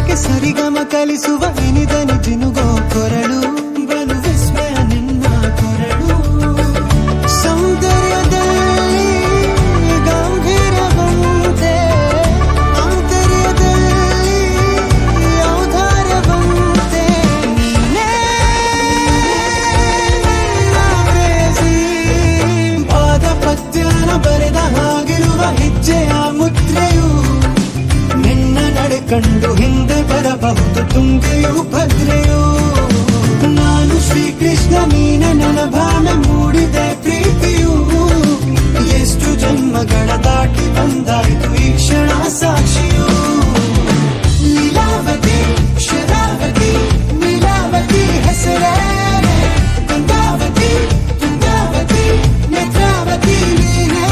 ಹೃದಯಕ್ಕೆ ಸರಿಗಮ ಕಲಿಸುವ ಇನಿದನಿ ಜಿನುಗೋ ಕೊರಳು ಬಲು ವಿಸ್ಮಯ ನಿನ್ನ ಕೊರಳು ಸೌಂದರ್ಯದಲ್ಲಿ ಗಂಭೀರವಂತೆ ಆಂತರ್ಯದಲ್ಲಿ ಔದಾರ್ಯವಂತೆ ನೀನೇ ಪ್ರೇಯಸಿ ಪಾದ ಪದ್ಯನ ಬರೆದ ಹಾಗಿರುವ ಹೆಜ್ಜೆಯ ಮುದ್ರೆಯು ನಿನ್ನ ನಡೆ ಕಂಡು ಹಿಂದೆ ಬರಬಹುದು ತುಂಗೆಯು ಭದ್ರೆಯು ನಾನು ಶ್ರೀಕೃಷ್ಣ ನೀನೆ ನನ್ನ ಭಾವನೆ ಮೂಡಿದೆ ಪ್ರೀತಿಯು ಎಷ್ಟು ಜನ್ಮಗಳ ದಾಟಿ ಬಂದಾಯಿತು ಈ ಕ್ಷಣ ಸಾಕ್ಷಿಯು ಲೀಲಾವತಿ ಶರಾವತಿ ನೀಲಾವತಿ ಹೆಸರೇ ಗಂಗಾವತಿ ತುಂಗಾವತಿ ನೇತ್ರಾವತಿ ನೀನೇ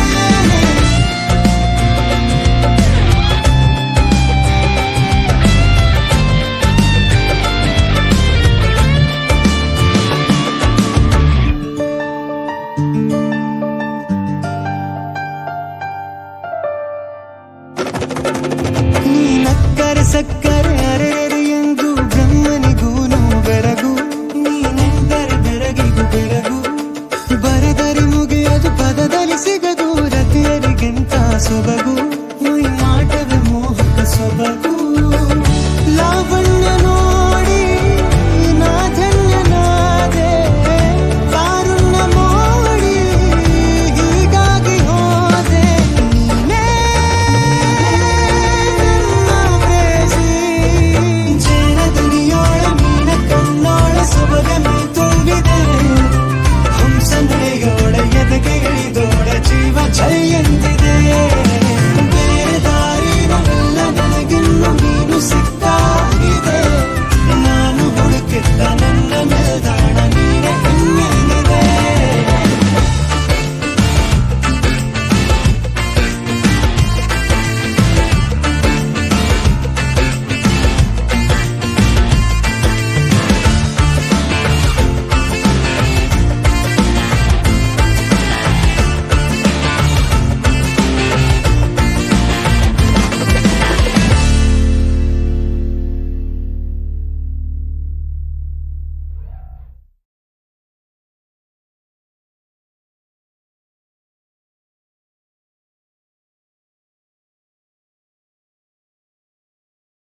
ನೀನಕ್ಕರೆ ಸಕ್ಕರೆ ಅರೆರೆ ಎಂದು ಬ್ರಹ್ಮನಿಗೂನು ಬೆರಗು ನೀನೆಂದರೆ ಬೆರಗಿಗೂ ಬೆರಗು ಬರೆದರೆ ಮುಗಿಯದು ಪದದಲ್ಲಿ ಸಿಗದು ರತಿಯರಿಗೆಂತ ಸೊಬಗು